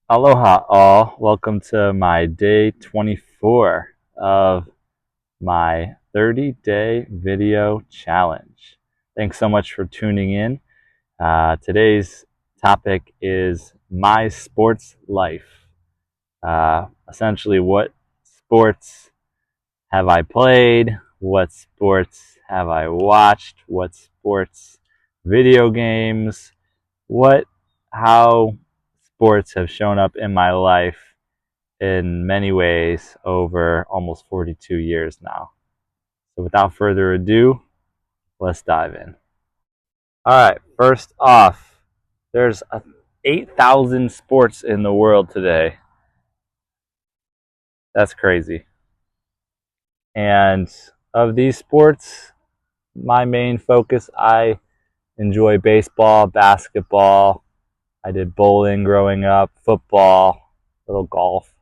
Aloha all. Welcome to my day 24 of my 30-day video challenge. Thanks so much for tuning in. Today's topic is my sports life. Essentially, what sports have I played? What sports have I watched? What sports video games? What how sports have shown up in my life in many ways over almost 42 years now. So without further ado, let's dive in. All right, first off, there's 8,000 sports in the world today. That's crazy. And of these sports, my main focus, I enjoy baseball, basketball. I did bowling growing up, football, little golf.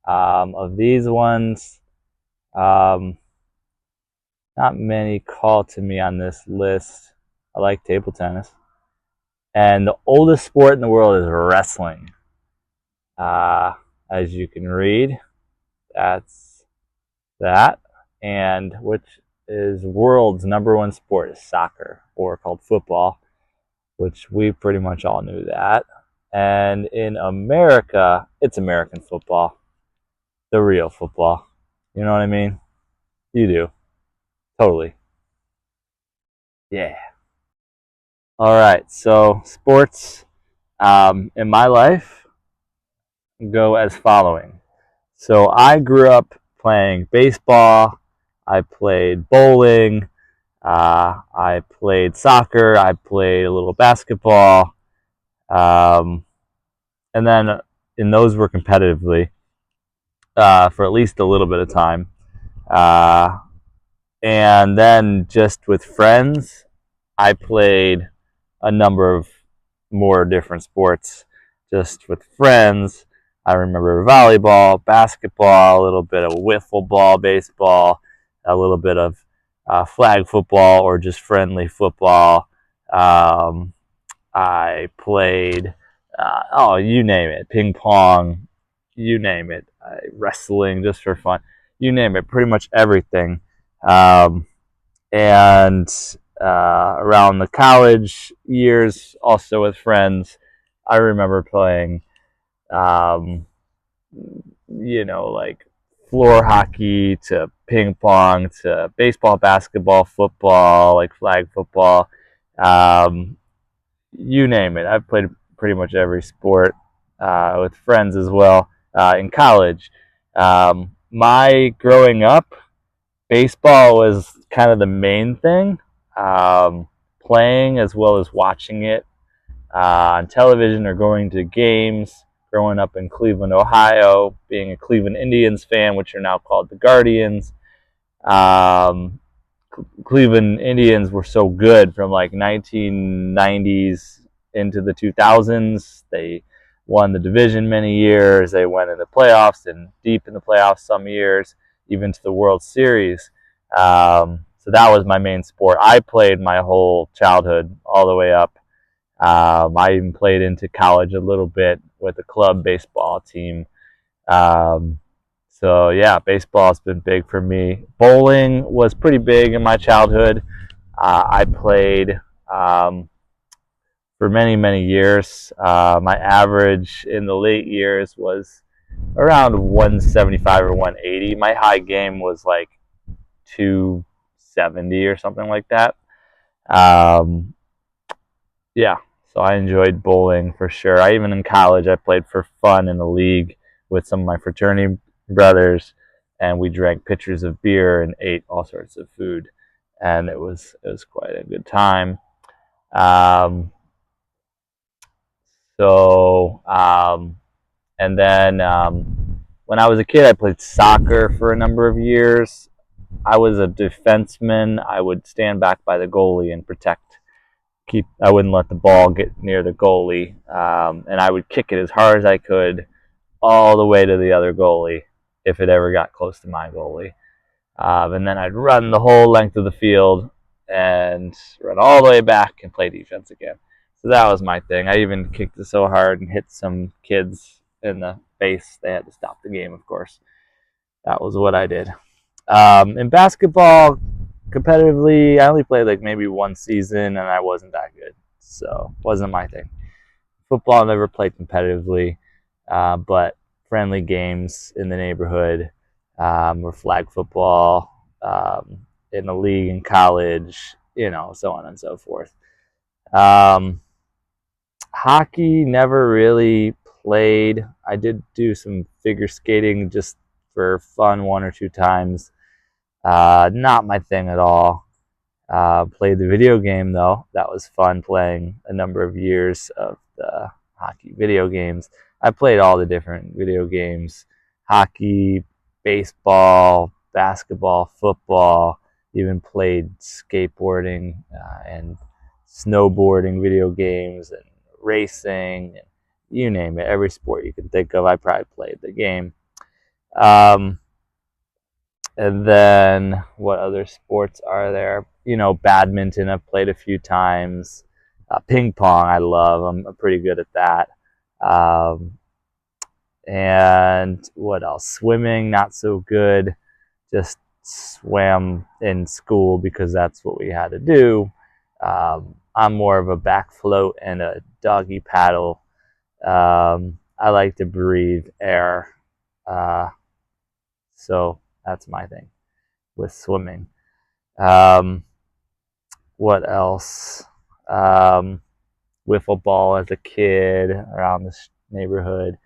Of these ones, um, not many call to me on this list. I like table tennis. And the oldest sport in the world is wrestling. As you can read, that's that. And which is world's number one sport is soccer, or called football, which we pretty much all knew that. And in America, it's American football, the real football. You know what I mean? You do. Totally. Yeah. All right. So sports in my life go as following. So I grew up playing baseball. I played bowling. I played soccer. I played a little basketball. Um, and then, and those were competitively for at least a little bit of time. Uh, and then just with friends, I played a number of more different sports just with friends. I remember volleyball, basketball, a little bit of wiffle ball, baseball, a little bit of flag football or just friendly football. Um, I played, you name it, ping pong, you name it, wrestling just for fun, you name it, pretty much everything. Um, and around the college years, also with friends, I remember playing, um, like floor hockey to ping pong to baseball, basketball, football, like flag football, um, you name it. I've played pretty much every sport with friends as well in college. My growing up, baseball was kind of the main thing, um, playing as well as watching it on television or going to games. Growing up in Cleveland, Ohio, being a Cleveland Indians fan, which are now called the Guardians. Um, Cleveland Indians were so good from like 1990s into the 2000s. They won the division many years. They went in the playoffs and deep in the playoffs some years, even to the World Series. So that was my main sport. I played my whole childhood all the way up. I even played into college a little bit with a club baseball team. Um, so yeah, baseball's been big for me. Bowling was pretty big in my childhood. I played for many, many years. My average in the late years was around 175 or 180. My high game was like 270 or something like that. Um, yeah, so I enjoyed bowling for sure. I even in college I played for fun in a league with some of my fraternity brothers, and we drank pitchers of beer and ate all sorts of food, and it was quite a good time. Um, so and then when I was a kid, I played soccer for a number of years. I was a defenseman. I would stand back by the goalie and protect. I wouldn't let the ball get near the goalie, and I would kick it as hard as I could, all the way to the other goalie, if it ever got close to my goalie. And then I'd run the whole length of the field and run all the way back and play defense again. So that was my thing. I even kicked it so hard and hit some kids in the face, they had to stop the game, of course. That was what I did. In basketball, competitively, I only played like maybe one season, and I wasn't that good, so wasn't my thing. Football, I never played competitively, but friendly games in the neighborhood, or flag football, in the league in college, so on and so forth. Um, Hockey, never really played. I did do some figure skating just for fun one or two times. Not my thing at all. Played the video game though. That was fun playing a number of years of the hockey video games. I played all the different video games: hockey, baseball, basketball, football. Even played skateboarding and snowboarding video games and racing. And you name it, every sport you can think of, I probably played the game. Um, and then what other sports are there? Badminton I've played a few times. Ping pong I love. I'm pretty good at that. Um, and what else? Swimming, not so good. Just swam in school because that's what we had to do. I'm more of a back float and a doggy paddle. I like to breathe air. Uh, so that's my thing with swimming. Um, what else? Wiffle ball as a kid around the neighborhood.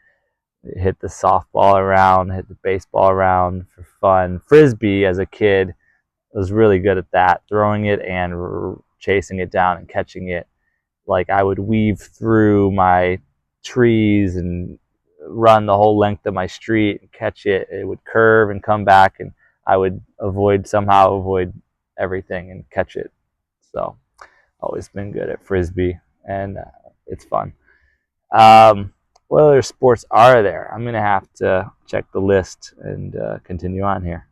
Hit the softball around, hit the baseball around for fun. Frisbee as a kid, was really good at that, throwing it and chasing it down and catching it. Like I would weave through my trees and run the whole length of my street and catch it. It would curve and come back, and I would somehow avoid everything and catch it. So always been good at frisbee, and it's fun. What other sports are there? I'm gonna have to check the list and continue on here.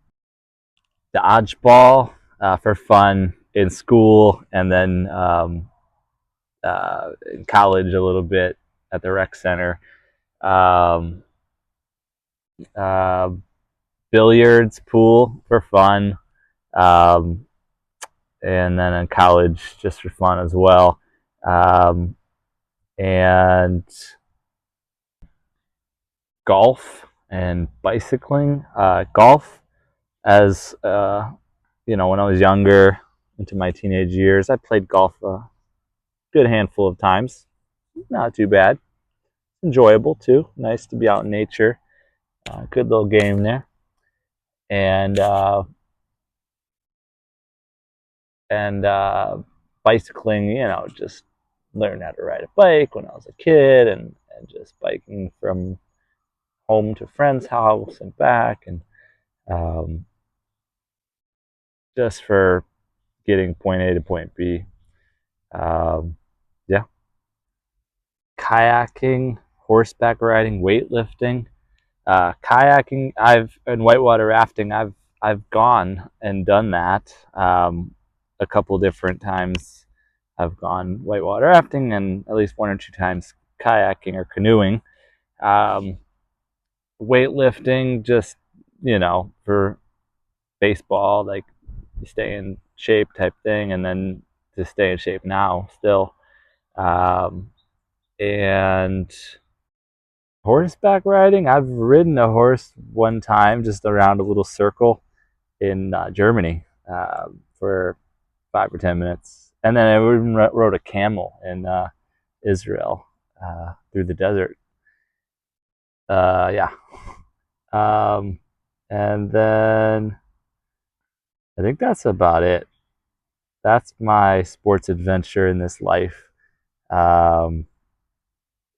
Dodgeball for fun in school, and then in college a little bit at the rec center. Um, uh, Billiards, pool for fun, um, and then in college just for fun as well. Um, and golf and bicycling. Golf, as when I was younger, into my teenage years, I played golf a good handful of times. Not too bad. Enjoyable too. Nice to be out in nature. Good little game there. And bicycling, just learned how to ride a bike when I was a kid, and just biking from home to friend's house and back, and um, just for getting point A to point B. Yeah, kayaking, horseback riding, weightlifting, kayaking. And whitewater rafting. I've gone and done that a couple different times. I've gone whitewater rafting and at least one or two times kayaking or canoeing. Um, Weightlifting, just for baseball, like you stay in shape type thing, and then to stay in shape now still. Um, and horseback riding, I've ridden a horse one time just around a little circle in Germany for 5 or 10 minutes, and then I even rode a camel in Israel through the desert. Yeah. Um, and then I think that's about it. That's my sports adventure in this life, um,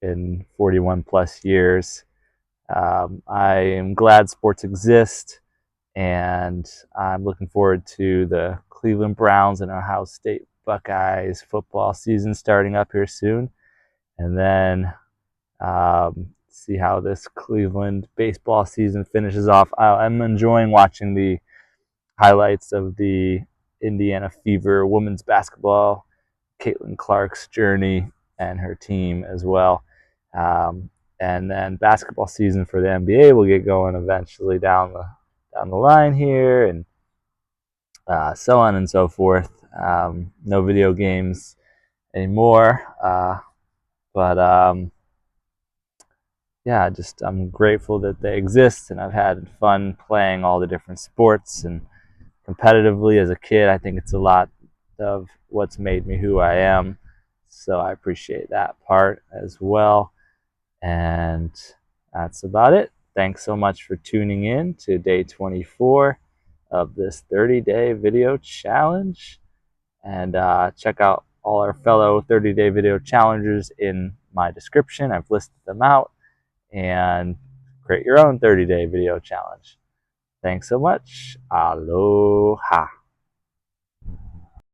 in 41 plus years. I am glad sports exist, and I'm looking forward to the Cleveland Browns and Ohio State Buckeyes football season starting up here soon, and then see how this Cleveland baseball season finishes off. I'm enjoying watching the highlights of the Indiana Fever women's basketball, Caitlin Clark's journey and her team as well. and then basketball season for the NBA will get going eventually down the line here, and so on and so forth. No video games anymore, but yeah, just I'm grateful that they exist, and I've had fun playing all the different sports and competitively as a kid. I think it's a lot of what's made me who I am, so I appreciate that part as well. And that's about it. Thanks so much for tuning in to day 24 of this 30-day video challenge. And check out all our fellow 30-day video challengers in my description. I've listed them out, and create your own 30-day video challenge. Thanks so much. Aloha.